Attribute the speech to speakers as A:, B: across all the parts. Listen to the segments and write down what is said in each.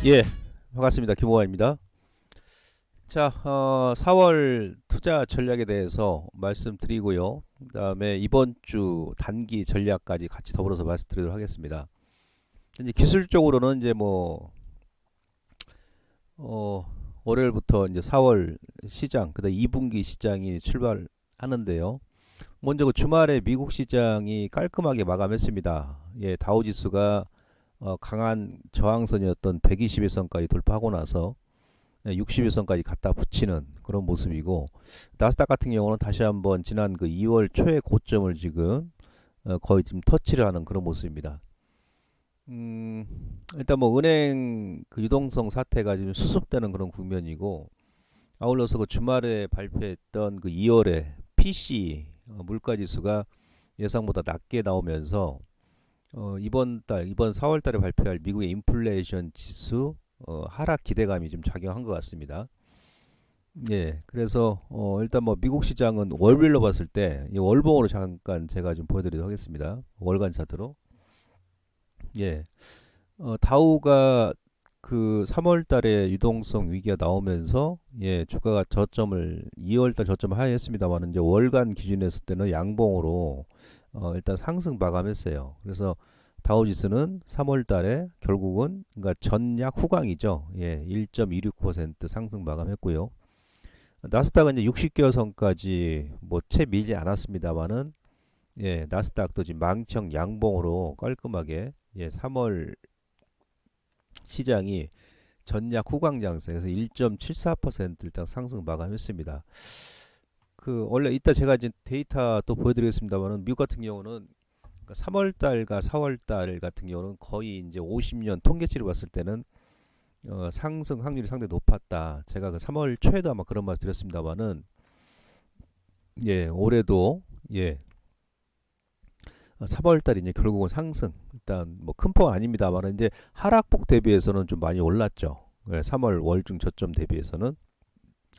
A: 예, 반갑습니다. 김호환입니다. 자, 4월 투자 전략에 대해서 말씀드리고요. 그다음에 이번 주 단기 전략까지 같이 더불어서 말씀드리도록 하겠습니다. 이제 기술적으로는 이제 월요일부터 이제 4월 시장, 그다음 2분기 시장이 출발하는데요. 먼저 그 주말에 미국 시장이 깔끔하게 마감했습니다. 예, 다우지수가 강한 저항선이었던 121선까지 돌파하고 나서 60일선까지 갖다 붙이는 그런 모습이고, 나스닥 같은 경우는 다시 한번 지난 그 2월 초의 고점을 지금 거의 지금 터치를 하는 그런 모습입니다. 일단 은행 그 유동성 사태가 지금 수습되는 그런 국면이고, 아울러서 그 주말에 발표했던 그 2월에 PC 물가지수가 예상보다 낮게 나오면서 이번 4월 달에 발표할 미국의 인플레이션 지수 하락 기대감이 좀 작용한 것 같습니다. 예, 그래서 일단 미국 시장은 월별로 봤을 때 이 월봉으로 잠깐 제가 좀 보여드리도록 하겠습니다. 월간 차트로. 예, 다우가 그 3월 달에 유동성 위기가 나오면서 예, 주가가 저점을 2월 달 저점을 하회했습니다만 이제 월간 기준에서 때는 양봉으로 일단 상승 마감했어요. 그래서 다우지수는 3월 달에 결국은 그러니까 전약 후강이죠. 예, 1.26% 상승 마감했고요. 나스닥은 이제 60개월 선까지 채 밀지 않았습니다만은 예, 나스닥도 지금 망청 양봉으로 깔끔하게 예, 3월 시장이 전약 후강 장세에서 1.74% 일단 상승 마감했습니다. 그 원래 이따 제가 이제 데이터 또 보여드리겠습니다만은 미국 같은 경우는 3월 달과 4월 달 같은 경우는 거의 이제 50년 통계치를 봤을 때는 상승 확률이 상당히 높았다. 제가 그 3월 초에도 아마 그런 말 드렸습니다만은 예, 올해도 예, 3월 달이 이제 결국은 상승. 일단 큰 폭 아닙니다만은 이제 하락폭 대비해서는 좀 많이 올랐죠. 예, 3월 월중 저점 대비해서는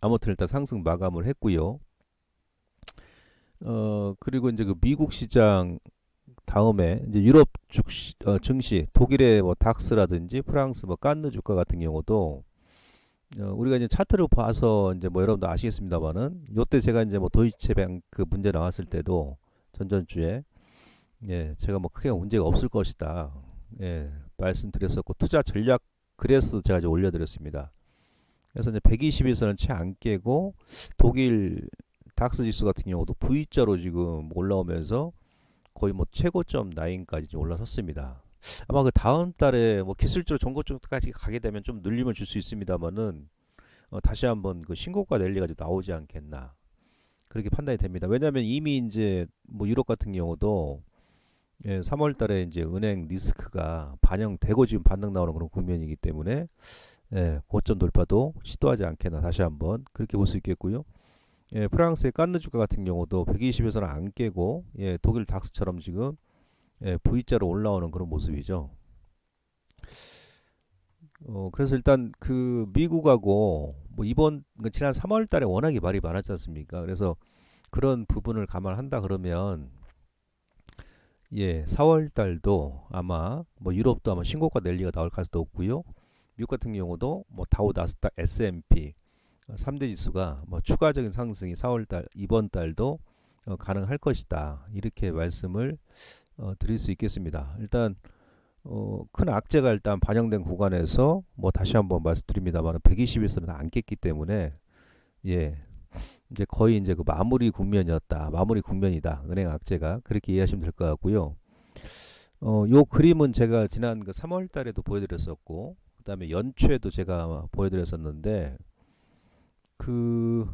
A: 아무튼 일단 상승 마감을 했고요. 그리고 이제 그 미국 시장 다음에 이제 유럽 증시, 독일의 닥스라든지 프랑스 깐느 주가 같은 경우도 우리가 이제 차트를 봐서 이제 여러분도 아시겠습니다만은 요때 제가 이제 도이체뱅크 문제 나왔을 때도 전전주에 예, 제가 크게 문제가 없을 것이다. 예, 말씀드렸었고 투자 전략 그래서 제가 이제 올려드렸습니다. 그래서 이제 120일선은 채 안 깨고 독일 닥스 지수 같은 경우도 V자로 지금 올라오면서 거의 최고점 라인까지 올라섰습니다. 아마 그 다음 달에 기술적으로 전고점까지 가게 되면 좀 눌림을 줄 수 있습니다만은 다시 한번 그 신고가 랠리가 좀 나오지 않겠나 그렇게 판단이 됩니다. 왜냐하면 이미 이제 유럽 같은 경우도 예, 3월 달에 이제 은행 리스크가 반영되고 지금 반등 나오는 그런 국면이기 때문에 예, 고점 돌파도 시도하지 않겠나 다시 한번 그렇게 볼 수 있겠고요. 예, 프랑스의 깐느 주가 같은 경우도 120에서는 안 깨고 예, 독일 닥스처럼 지금 예, V자로 올라오는 그런 모습이죠. 그래서 일단 그 미국하고 이번 지난 3월 달에 워낙에 말이 많았지 않습니까? 그래서 그런 부분을 감안한다 그러면 예, 4월 달도 아마 유럽도 아마 신고가 랠리가 나올 가능성도 없고요. 미국 같은 경우도 다우 나스닥 S&P 3대 지수가 추가적인 상승이 4월 달 이번 달도 가능할 것이다. 이렇게 말씀을 드릴 수 있겠습니다. 일단 큰 악재가 일단 반영된 구간에서 다시 한번 말씀드립니다만 120일선은 안 깼기 때문에 예, 이제 거의 이제 그 마무리 국면이었다. 마무리 국면이다. 은행 악재가 그렇게 이해하시면 될 것 같고요. 요 그림은 제가 지난 그 3월 달에도 보여드렸었고, 그 다음에 연초에도 제가 보여드렸었는데, 그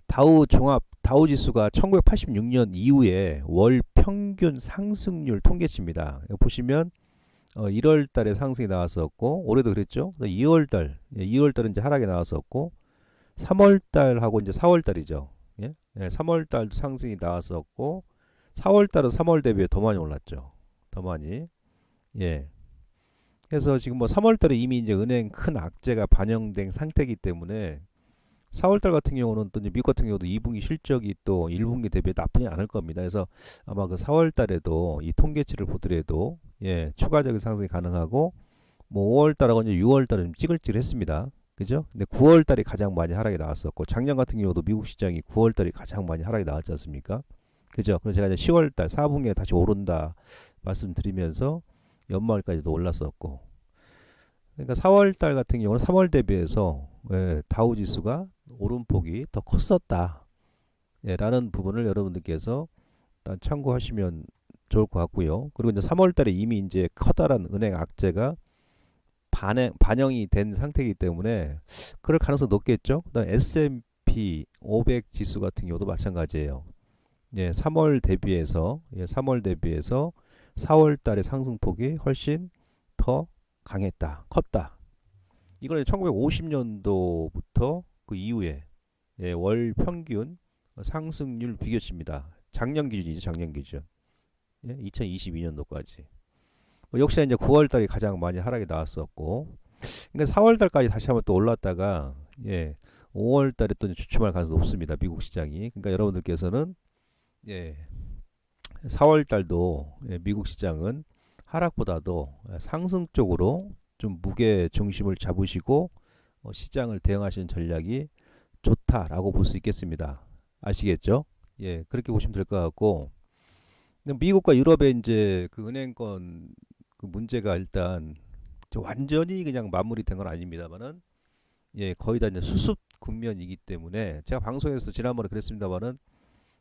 A: 다우 지수가 1986년 이후에 월 평균 상승률 통계치입니다. 보시면 1월 달에 상승이 나왔었고, 올해도 그랬죠. 2월 달은 이제 하락이 나왔었고, 3월 달하고 이제 4월 달이죠. 예? 예, 3월 달도 상승이 나왔었고, 4월 달은 3월 대비해 더 많이 올랐죠. 더 많이. 예. 해서 지금 뭐 3월 달에 이미 이제 은행 큰 악재가 반영된 상태이기 때문에 4월 달 같은 경우는 또 이제 미국 같은 경우도 2분기 실적이 또 1분기 대비 나쁘지 않을 겁니다. 그래서 아마 그 4월 달에도 이 통계치를 보더라도 예, 추가적인 상승이 가능하고 뭐 5월 달하고 이제 6월 달은 좀 찌글찌글했습니다. 그죠? 근데 9월 달이 가장 많이 하락이 나왔었고 작년 같은 경우도 미국 시장이 9월 달이 가장 많이 하락이 나왔지 않습니까? 그죠? 그래서 제가 이제 10월 달 4분기에 다시 오른다 말씀드리면서 연말까지도 올랐었고 그러니까 4월 달 같은 경우는 3월 대비해서 예, 다우 지수가 오름폭이 더 컸었다. 예, 라는 부분을 여러분들께서 일단 참고하시면 좋을 것 같고요. 그리고 이제 3월 달에 이미 이제 커다란 은행 악재가 반영이 된 상태이기 때문에 그럴 가능성이 높겠죠. 그다음 S&P 500 지수 같은 경우도 마찬가지예요. 예, 3월 대비해서 4월 달의 상승폭이 훨씬 더 강했다, 컸다. 이걸 1950년도부터 그 이후에 예, 월 평균 상승률 비교치입니다. 작년 기준이죠, 작년 기준. 예, 2022년도까지. 역시나 이제 9월 달이 가장 많이 하락이 나왔었고, 그러니까 4월 달까지 다시 한번 또 올랐다가 예, 5월 달에 또 주춤할 가능성이 높습니다. 미국 시장이. 그러니까 여러분들께서는 예, 4월 달도 예, 미국 시장은 하락보다도 상승 쪽으로 좀 무게 중심을 잡으시고 시장을 대응하시는 전략이 좋다라고 볼 수 있겠습니다. 아시겠죠? 예, 그렇게 보시면 될 것 같고, 미국과 유럽의 이제 그 은행권 그 문제가 일단 완전히 그냥 마무리된 건 아닙니다만은 예, 거의 다 이제 수습 국면이기 때문에 제가 방송에서 지난번에 그랬습니다만은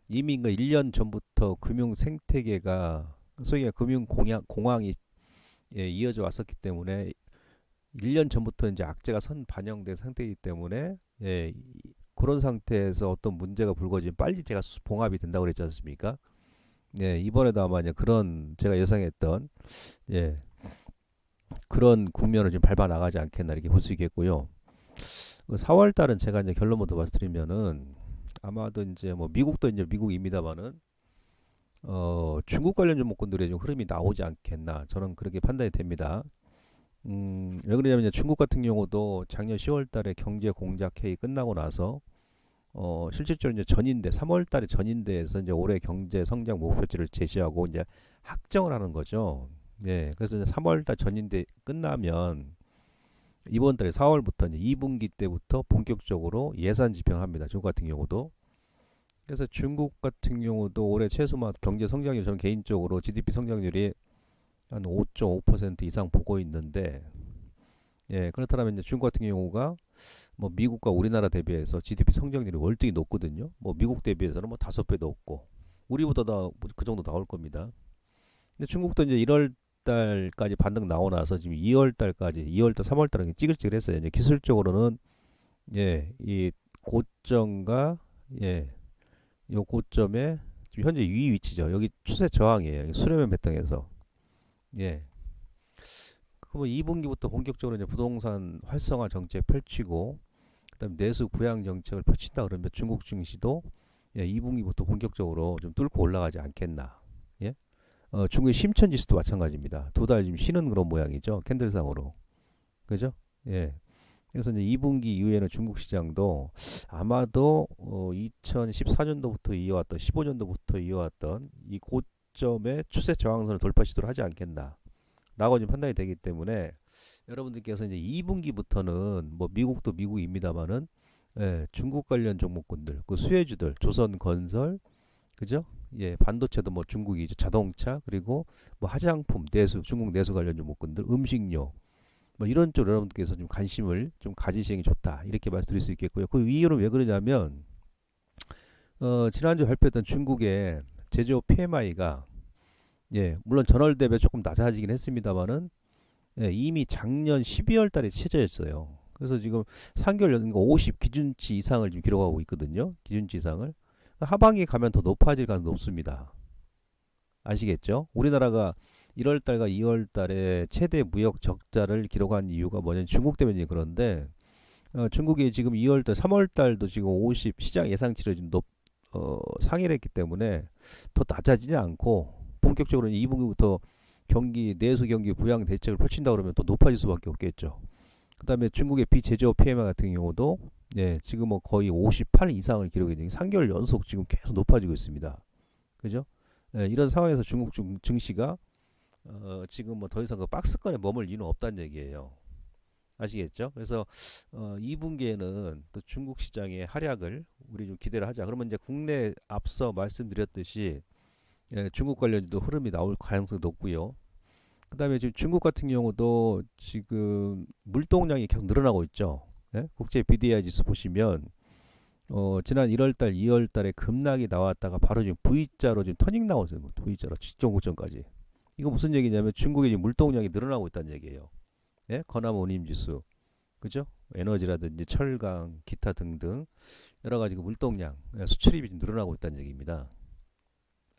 A: 이미 그 1년 전부터 금융 생태계가 소위 금융 공황이 예, 이어져 왔었기 때문에 1년 전부터 이제 악재가 선 반영된 상태이기 때문에 예, 그런 상태에서 어떤 문제가 불거지면 빨리 제가 수습 봉합이 된다고 그랬지 않습니까? 예, 이번에도 아마 이제 그런 제가 예상했던 예, 그런 국면을 지금 밟아 나가지 않겠나 이렇게 볼 수 있겠고요. 4월 달은 제가 이제 결론부터 말씀드리면은 아마도 이제 뭐 미국도 이제 미국입니다만은 중국 관련 종목군들의 좀 흐름이 나오지 않겠나 저는 그렇게 판단이 됩니다. 왜 그러냐면 이제 중국 같은 경우도 작년 10월 달에 경제 공작 회의 끝나고 나서 실질적으로 이제 전인대 3월 달에 전인대에서 이제 올해 경제 성장 목표치를 제시하고 이제 확정을 하는 거죠. 예. 그래서 이제 3월 달 전인대 끝나면 이번 달에 4월부터 이제 2분기 때부터 본격적으로 예산 집행합니다. 중국 같은 경우도. 그래서 중국 같은 경우도 올해 최소한 경제 성장률 저는 개인적으로 GDP 성장률이 한 5.5% 이상 보고 있는데 예, 그렇다면 이제 중국 같은 경우가 뭐 미국과 우리나라 대비해서 GDP 성장률이 월등히 높거든요. 뭐 미국 대비해서는 뭐 5배 높고 우리보다 그 정도 나올 겁니다. 근데 중국도 이제 1월 달까지 반등 나오고 나서 지금 2월 달까지 2월 달 3월 달은 찌글찌글했어요. 이제 기술적으로는 예, 이 고점과 예, 요 고점에 지금 현재 위 위치죠. 여기 추세 저항이에요. 수렴의 배당에서 예. 그럼 2분기부터 본격적으로 이제 부동산 활성화 정책 펼치고 그다음 내수 부양 정책을 펼친다 그러면 중국 증시도 예, 2분기부터 본격적으로 좀 뚫고 올라가지 않겠나. 예? 중국의 심천 지수도 마찬가지입니다. 두 달 지금 쉬는 그런 모양이죠. 캔들상으로. 그죠? 예. 그래서 이제 2분기 이후에는 중국 시장도 아마도 2014년도부터 이어왔던 15년도부터 이어왔던 이 고점의 추세 저항선을 돌파 시도를 하지 않겠나. 라고 지금 판단이 되기 때문에 여러분들께서 이제 2분기부터는 뭐 미국도 미국입니다만은 예, 중국 관련 종목군들, 그 수혜주들, 조선건설, 그죠? 예, 반도체도 뭐 중국이죠. 자동차 그리고 뭐 화장품, 내수, 중국 내수 관련 종목군들, 음식료 뭐 이런 쪽 여러분들께서 좀 관심을 좀 가지시는 게 좋다 이렇게 말씀드릴 수 있겠고요. 그 이유는 왜 그러냐면 지난주 발표했던 중국의 제조업 PMI가 예, 물론 전월 대비 조금 낮아지긴 했습니다만은 예, 이미 작년 12월 달에 최저였어요. 그래서 지금 3개월 연간 50 기준치 이상을 지금 기록하고 있거든요. 기준치 이상을. 하반기 가면 더 높아질 가능성이 높습니다. 아시겠죠? 우리나라가 1월 달과 2월 달에 최대 무역 적자를 기록한 이유가 뭐냐면 중국 때문에 그런데 중국이 지금 2월 달, 3월 달도 지금 50 시장 예상치를 좀 상회를 했기 때문에 더 낮아지지 않고 본격적으로 2분기부터 경기 내수 경기 부양 대책을 펼친다 그러면 또 높아질 수밖에 없겠죠. 그다음에 중국의 비제조업 PMI 같은 경우도 예, 지금 뭐 거의 58 이상을 기록해 3개월 연속 지금 계속 높아지고 있습니다. 그죠? 예, 이런 상황에서 중국 증시가 지금 뭐 더 이상 그 박스권에 머물 이유는 없다는 얘기예요. 아시겠죠? 그래서 2분기에는 또 중국 시장의 활약을 우리 좀 기대를 하자. 그러면 이제 국내 앞서 말씀드렸듯이 예, 중국 관련주도 흐름이 나올 가능성이 높고요. 그다음에 지금 중국 같은 경우도 지금 물동량이 계속 늘어나고 있죠. 예? 국제 BDI 지수 보시면 지난 1월달, 2월달에 급락이 나왔다가 바로 지금 V자로 지금 터닝 나오죠. V자로 7.5점까지. 이거 무슨 얘기냐면 중국의 지금 물동량이 늘어나고 있다는 얘기예요. 예? 건화물 운임 지수, 그죠? 에너지라든지 철강, 기타 등등 여러 가지 그 물동량, 예, 수출입이 좀 늘어나고 있다는 얘기입니다.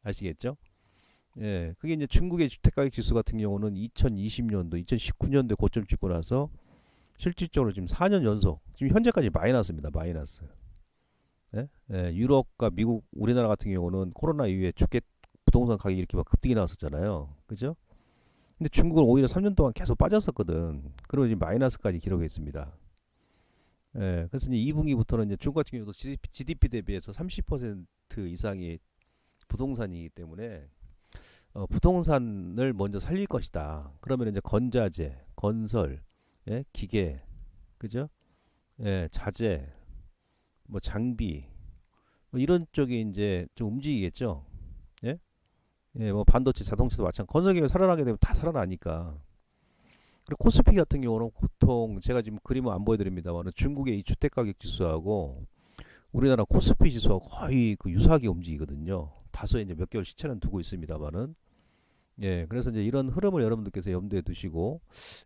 A: 아시겠죠? 예, 그게 이제 중국의 주택가격 지수 같은 경우는 2020년도, 2019년도에 고점 찍고 나서 실질적으로 지금 4년 연속, 지금 현재까지 마이너스입니다. 마이너스. 예? 예, 유럽과 미국, 우리나라 같은 경우는 코로나 이후에 주택 부동산 가격이 이렇게 막 급등이 나왔었잖아요. 그죠? 근데 중국은 오히려 3년 동안 계속 빠졌었거든. 그리고 지금 마이너스까지 기록했습니다. 예, 그래서 이제 2분기부터는 이제 중국 같은 경우도 GDP 대비해서 30% 이상이 부동산이기 때문에 부동산을 먼저 살릴 것이다. 그러면 이제 건자재, 건설, 예, 기계, 그죠? 예, 자재, 뭐 장비, 뭐 이런 쪽이 이제 좀 움직이겠죠. 예, 예, 뭐 반도체, 자동차도 마찬가지. 건설기가 살아나게 되면 다 살아나니까. 그리고 코스피 같은 경우는 보통 제가 지금 그림은 안 보여드립니다만 중국의 이 주택가격 지수하고 우리나라 코스피 지수하고 거의 그 유사하게 움직이거든요. 다소 이제 몇 개월 시차는 두고 있습니다만은 예, 그래서 이제 이런 흐름을 여러분들께서 염두에 두시고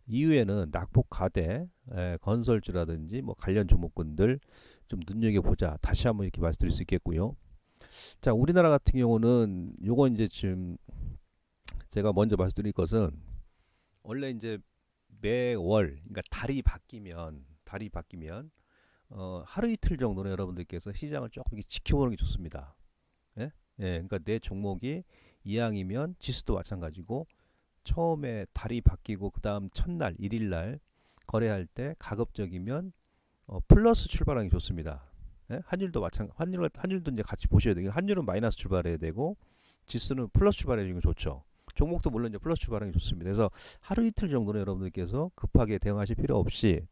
A: 이후에는 낙폭 가대, 예, 건설주라든지 뭐 관련 종목군들 좀 눈여겨 보자. 다시 한번 이렇게 말씀드릴 수 있겠고요. 자, 우리나라 같은 경우는 요건 이제 지금 제가 먼저 말씀드릴 것은 원래 이제 매월 그러니까 달이 바뀌면 하루 이틀 정도는 여러분들께서 시장을 조금 이렇게 지켜보는 게 좋습니다. 예? 예, 그러니까 내 종목이 이항이면 지수도 마찬가지고 처음에 달이 바뀌고 그 다음 첫날 1일날 거래할 때 가급적이면 플러스 출발하는 게 좋습니다. 예? 환율도 환율도 이제 같이 보셔야 돼요. 환율은 마이너스 출발해야 되고 지수는 플러스 출발해 주는 게 좋죠. 종목도 물론 이제 플러스 출발하는 게 좋습니다. 그래서 하루 이틀 정도는 여러분들께서 급하게 대응하실 필요 없이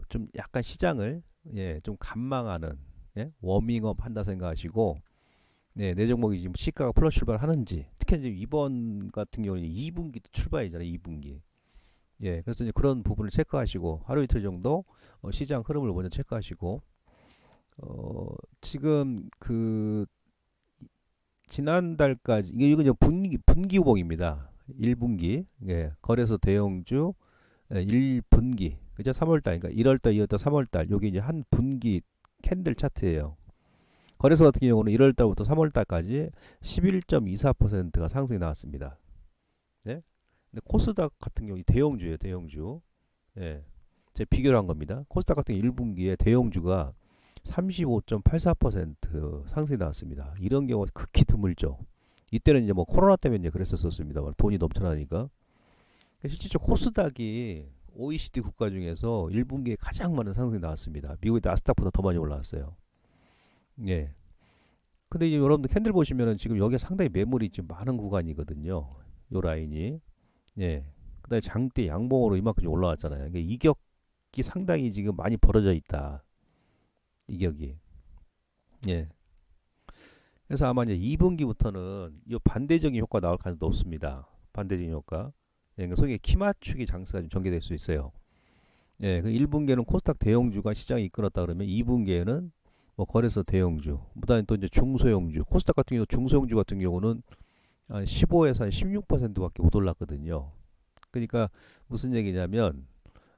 A: 좀 약간 시장을 예, 좀 관망하는 예? 워밍업 한다 생각하시고 네, 내 종목이 지금 시가가 플러스 출발하는지 특히 이제 이번 같은 경우는 2분기 출발이잖아요. 2분기. 예, 그래서 이제 그런 부분을 체크하시고 하루 이틀 정도 시장 흐름을 먼저 체크하시고 지금 그 지난달까지 이거 이제 분기 후봉입니다. 1분기 예, 거래소 대형주 예, 1분기 그죠? 3월달 그러니까 1월달, 2월달, 3월달 요게 이제 한 분기 캔들 차트예요. 거래소 같은 경우는 1월달부터 3월달까지 11.24%가 상승이 나왔습니다. 네? 근데 코스닥 같은 경우 대형주예요, 대형주. 예. 제가 비교를 한 겁니다. 코스닥 같은 경우 1분기에 대형주가 35.84% 상승이 나왔습니다. 이런 경우가 극히 드물죠. 이때는 이제 뭐 코로나 때문에 이제 그랬었습니다. 돈이 넘쳐나니까. 실질적으로 코스닥이 OECD 국가 중에서 1분기에 가장 많은 상승이 나왔습니다. 미국의 나스닥보다 더 많이 올라왔어요. 예. 근데 이제 여러분들 캔들 보시면은 지금 여기에 상당히 매물이 지금 많은 구간이거든요. 요 라인이. 예. 그다음에 장대 양봉으로 이만큼 좀 올라왔잖아요. 그러니까 이격이 상당히 지금 많이 벌어져 있다. 이격이. 예. 그래서 아마 이제 2분기부터는 이 반대적인 효과 나올 가능성이 높습니다. 반대적인 효과. 예, 그러니까 소위 키 맞추기 장세가 좀 전개될 수 있어요. 예, 그 1분기에는 코스닥 대형주가 시장이 이끌었다 그러면 2분기에는 뭐 거래소 대형주, 그다음에 또 이제 중소형주, 코스닥 같은 경우 중소형주 같은 경우는 한 15에서 한 16%밖에 못 올랐거든요. 그러니까 무슨 얘기냐면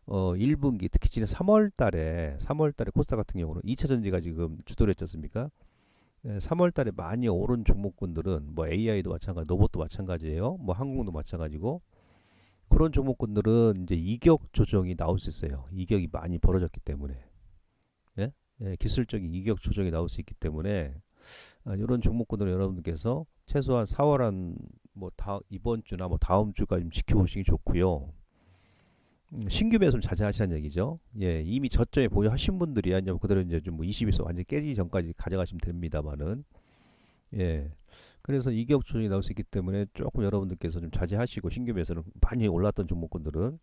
A: 1분기 특히 지난 3월달에 코스닥 같은 경우는 2차 전지가 지금 주도를 했지 않습니까? 3월달에 많이 오른 종목군들은 뭐 AI도 마찬가지, 로봇도 마찬가지예요. 뭐 항공도 마찬가지고 그런 종목군들은 이제 이격 조정이 나올 수 있어요. 이격이 많이 벌어졌기 때문에. 예? 예, 기술적인 이격 조정이 나올 수 있기 때문에 이런 종목군들은 여러분들께서 최소한 4월 한 뭐 이번 주나 뭐 다음 주까지 좀 지켜보시기 좋고요. 신규 매수 좀 자제하시라는 얘기죠. 예, 이미 저점에 보유하신 분들이 아니면 그대로 이제 좀 뭐 20에서 완전 깨지기 전까지 가져가시면 됩니다만은, 예. 그래서 이격 조정이 나올 수 있기 때문에 조금 여러분들께서 좀 자제하시고, 신규 매수는 많이 올랐던 종목군들은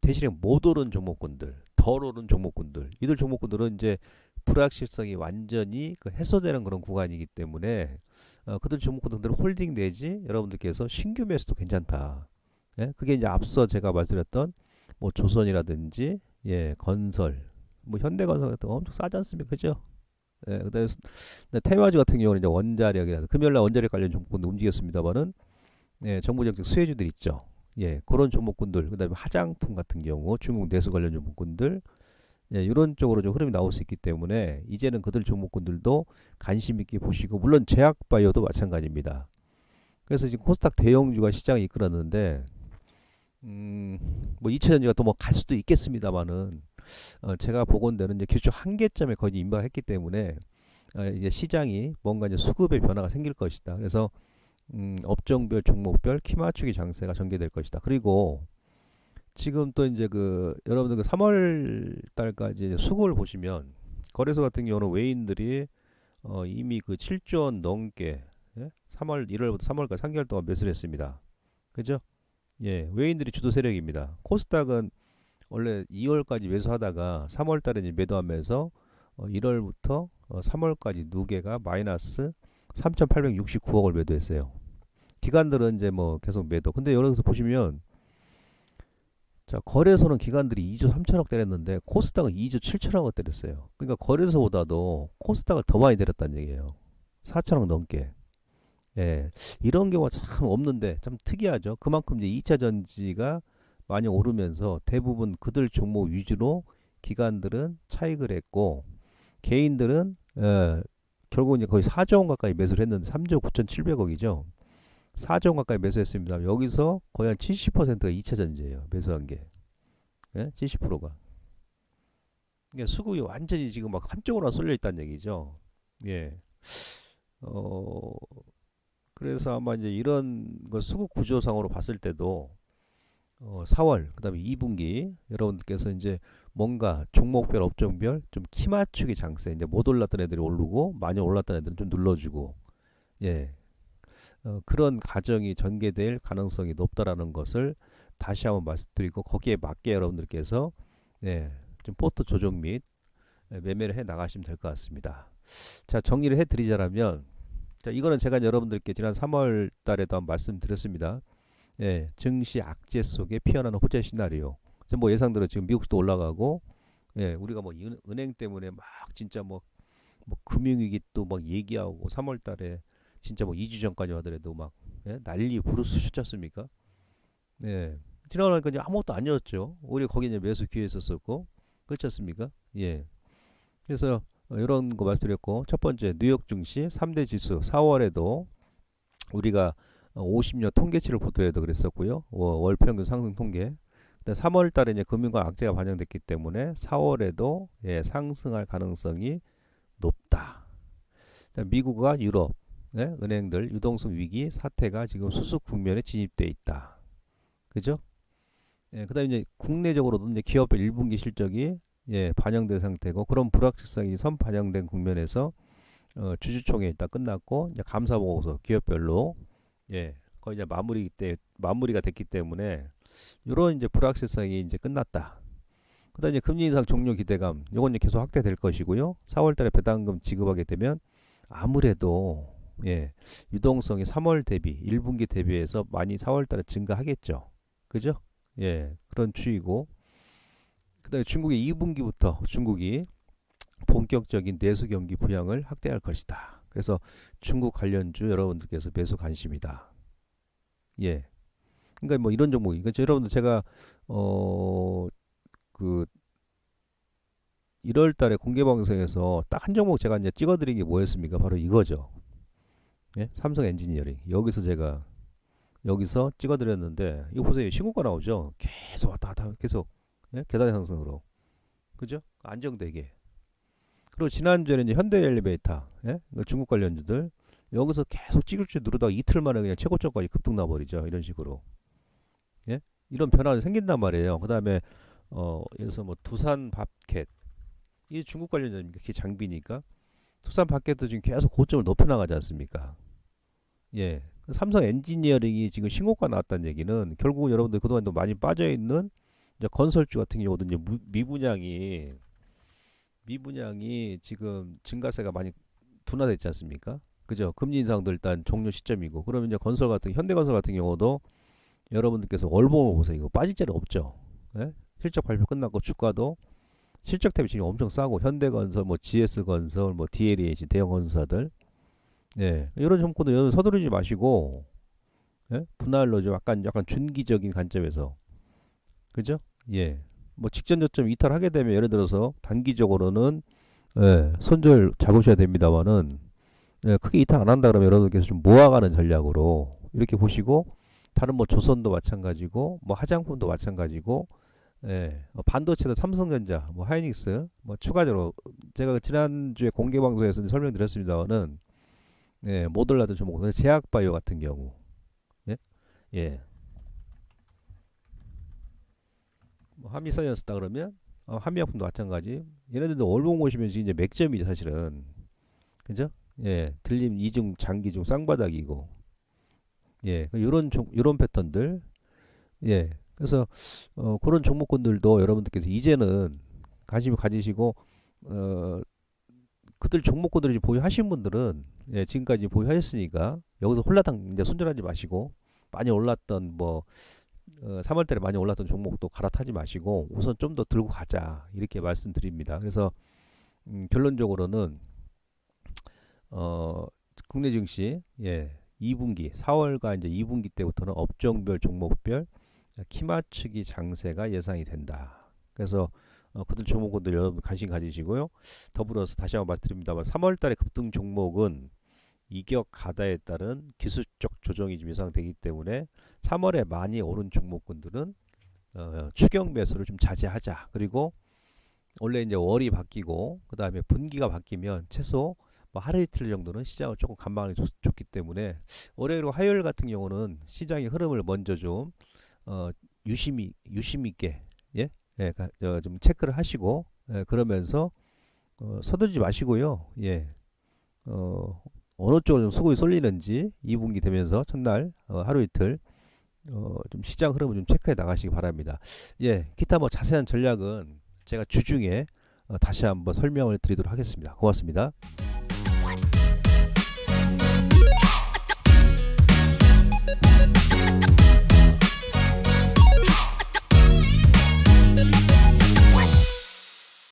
A: 대신에 못 오른 종목군들, 덜 오른 종목군들, 이들 종목군들은 이제 불확실성이 완전히 그 해소되는 그런 구간이기 때문에 그들 종목군들 홀딩 내지 여러분들께서 신규 매수도 괜찮다. 예? 그게 이제 앞서 제가 말씀드렸던 뭐 조선이라든지, 예, 건설, 뭐 현대건설 같은 거 엄청 싸지 않습니까? 그죠? 예, 그다음에 테마주 같은 경우는 이제 원자력이라든지 금요일날 원자력 관련 종목군도 움직였습니다만은, 예, 정부정책 수혜주들 있죠. 예, 그런 종목군들, 그다음에 화장품 같은 경우 중국 내수 관련 종목군들, 예, 이런 쪽으로 좀 흐름이 나올 수 있기 때문에 이제는 그들 종목군들도 관심 있게 보시고, 물론 제약바이오도 마찬가지입니다. 그래서 지금 코스닥 대형주가 시장을 이끌었는데, 뭐 2차전지가 또 뭐 갈 수도 있겠습니다만은, 제가 보건대는 이제 기초 한계점에 거의 임박했기 때문에 이제 시장이 뭔가 이제 수급의 변화가 생길 것이다. 그래서 업종별, 종목별 키 맞추기 장세가 전개될 것이다. 그리고 지금 또 이제 그 여러분들 그 3월 달까지 이제 수급을 보시면, 거래소 같은 경우는 외인들이 이미 그 7조 원 넘게, 예? 3월 1월부터 3월까지 3개월 동안 매수를 했습니다. 그죠? 예, 외인들이 주도 세력입니다. 코스닥은 원래 2월까지 매수하다가 3월 달에 이제 매도하면서 1월부터 3월까지 누계가 마이너스 3,869억을 매도했어요. 기관들은 이제 뭐 계속 매도. 근데 여기서 보시면, 자, 거래소는 기관들이 2조 3천억 때렸는데 코스닥은 2조 7천억을 때렸어요. 그러니까 거래소보다도 코스닥을 더 많이 때렸다는 얘기예요. 4천억 넘게. 예, 이런 경우가 참 없는데 참 특이하죠. 그만큼 이제 2차 전지가 많이 오르면서 대부분 그들 종목 위주로 기관들은 차익을 했고, 개인들은 결국 이제 거의 4조 원 가까이 매수를 했는데 3조 9,700억이죠. 4조 원 가까이 매수했습니다. 여기서 거의 한 70%가 2차 전지예요. 매수한 게. 예? 70%가. 그러니까 수급이 완전히 지금 막 한쪽으로 쏠려 있다는 얘기죠. 예. 어, 그래서 아마 이제 이런 거 수급 구조상으로 봤을 때도 4월, 그다음에 2분기 여러분들께서 이제 뭔가 종목별, 업종별 좀 키 맞추기 장세, 이제 못 올랐던 애들이 오르고 많이 올랐던 애들은 좀 눌러주고, 예, 그런 과정이 전개될 가능성이 높다라는 것을 다시 한번 말씀드리고, 거기에 맞게 여러분들께서, 예, 좀 포트 조정 및 매매를 해 나가시면 될 것 같습니다. 자, 정리를 해 드리자면, 자, 이거는 제가 여러분들께 지난 3월 달에도 한번 말씀드렸습니다. 예, 증시 악재 속에 피어나는 호재 시나리오. 뭐 예상대로 지금 미국도 올라가고, 예, 우리가 뭐 은행 때문에 막 진짜 뭐 금융위기 또 막 얘기하고 3월 달에 진짜 뭐 2주 전까지 하더라도 막, 예, 난리 부르스셨지 않습니까? 예. 지나가니까 이제 아무것도 아니었죠. 오히려 거기 이제 매수 기회 있었었고, 그렇지 않습니까? 예. 그래서 이런 거 말씀드렸고, 첫 번째 뉴욕 증시 3대 지수 4월에도 우리가 50년 통계치를 보도해도 그랬었고요. 월 평균 상승 통계. 3월 달에 이제 금융권 악재가 반영됐기 때문에 4월에도, 예, 상승할 가능성이 높다. 미국과 유럽, 예, 은행들 유동성 위기 사태가 지금 수습 국면에 진입돼 있다. 그죠? 예, 그다음에 이제 국내적으로도 이제 기업의 1분기 실적이, 예, 반영된 상태고, 그런 불확실성이 선 반영된 국면에서 주주총회 일단 끝났고, 이제 감사보고서 기업별로, 예, 거의 이제 마무리가 됐기 때문에 이런 이제 불확실성이 이제 끝났다. 그다음 이제 금리 인상 종료 기대감, 요건 이제 계속 확대될 것이고요. 4월달에 배당금 지급하게 되면 아무래도, 예, 유동성이 3월 대비, 1분기 대비해서 많이 4월달에 증가하겠죠. 그죠? 예, 그런 추이고, 그다음에 중국이 2분기부터 중국이 본격적인 내수 경기 부양을 확대할 것이다. 그래서 중국 관련주 여러분들께서 매수 관심이다. 예. 그러니까 뭐 이런 종목이, 그러니까 여러분들 제가 그 1월 달에 공개 방송에서 딱 한 종목 제가 이제 찍어드린 게 뭐였습니까? 바로 이거죠. 예? 삼성 엔지니어링. 여기서 찍어드렸는데, 이거 보세요. 신고가 나오죠. 계속 왔다 갔다 계속, 예? 계단 상승으로. 그죠? 안정되게. 그리고 지난주에는 이제 현대 엘리베이터, 예? 중국 관련주들 여기서 계속 찍을 줄 누르다가 이틀 만에 그냥 최고점까지 급등 나버리죠. 이런 식으로. 예? 이런 변화가 생긴단 말이에요. 그 다음에 예를 들어서 뭐 두산 밥켓, 이 중국 관련자입니까? 그게 장비니까. 두산 밥켓도 지금 계속 고점을 높여 나가지 않습니까? 예. 삼성 엔지니어링이 지금 신고가 나왔다는 얘기는 결국은 여러분들 그동안 도 많이 빠져 있는 이제 건설주 같은 경우도 이제 미분양이 지금 증가세가 많이 둔화됐지 않습니까? 그죠? 금리 인상도 일단 종료 시점이고, 그러면 이제 현대건설 같은 경우도 여러분들께서 월봉을 보세요. 이거 빠질 자리 없죠. 예? 실적 발표 끝났고 주가도 실적 대비 지금 엄청 싸고, 현대건설, 뭐 GS건설, 뭐 DLH 대형 건설사들, 예, 이런 정보도 여러분 서두르지 마시고, 예? 분할로 좀 약간 준기적인 관점에서, 그죠? 예, 뭐 직전 저점 이탈하게 되면 예를 들어서 단기적으로는 손절 잡으셔야 됩니다만은, 크게 이탈 안 한다 그러면 여러분께서 좀 모아가는 전략으로 이렇게 보시고, 다른 뭐 조선도 마찬가지고, 뭐 화장품도 마찬가지고, 반도체도 삼성전자, 뭐 하이닉스, 뭐 추가적으로 제가 지난주에 공개 방송에서 설명드렸습니다만은, 모듈라도 좀 제약바이오 같은 경우, 예, 예, 뭐 한미사이언스다 그러면 한미약품도 마찬가지. 얘네들도 월봉 보시면 지금 이제 맥점이죠 사실은, 그죠? 예, 들림 이중 장기 중 쌍바닥이고, 예, 요런 패턴들, 예, 그래서 그런 종목군들도 여러분들께서 이제는 관심을 가지시고, 어, 그들 종목군들을 보유하신 분들은, 지금까지 보유하셨으니까 여기서 홀라당 이제 손절하지 마시고, 많이 올랐던 3월달에 많이 올랐던 종목도 갈아타지 마시고 우선 좀 더 들고 가자, 이렇게 말씀드립니다. 그래서 결론적으로는 국내 증시 2분기 4월과 이제 2분기 때부터는 업종별 종목별 키맞추기 장세가 예상이 된다. 그래서 그들 종목들 여러분 관심 가지시고요. 더불어서 다시 한번 말씀드립니다만 3월달에 급등 종목은 이격 가다에 따른 기술적 조정이 좀 예상되기 때문에 3월에 많이 오른 종목군들은 추격 매수를 좀 자제하자. 그리고 원래 이제 월이 바뀌고 그 다음에 분기가 바뀌면 최소 뭐 하루 이틀 정도는 시장을 조금 관망이 좋기 때문에 월요일 화요일 같은 경우는 시장의 흐름을 먼저 좀 유심 있게 좀 체크를 하시고, 그러면서 서두르지 마시고요. 어느 쪽으로 좀 수급이 쏠리는지 2분기 되면서 첫날 하루 이틀 좀 시장 흐름을 좀 체크해 나가시기 바랍니다. 기타 뭐 자세한 전략은 제가 주중에 다시 한번 설명을 드리도록 하겠습니다. 고맙습니다.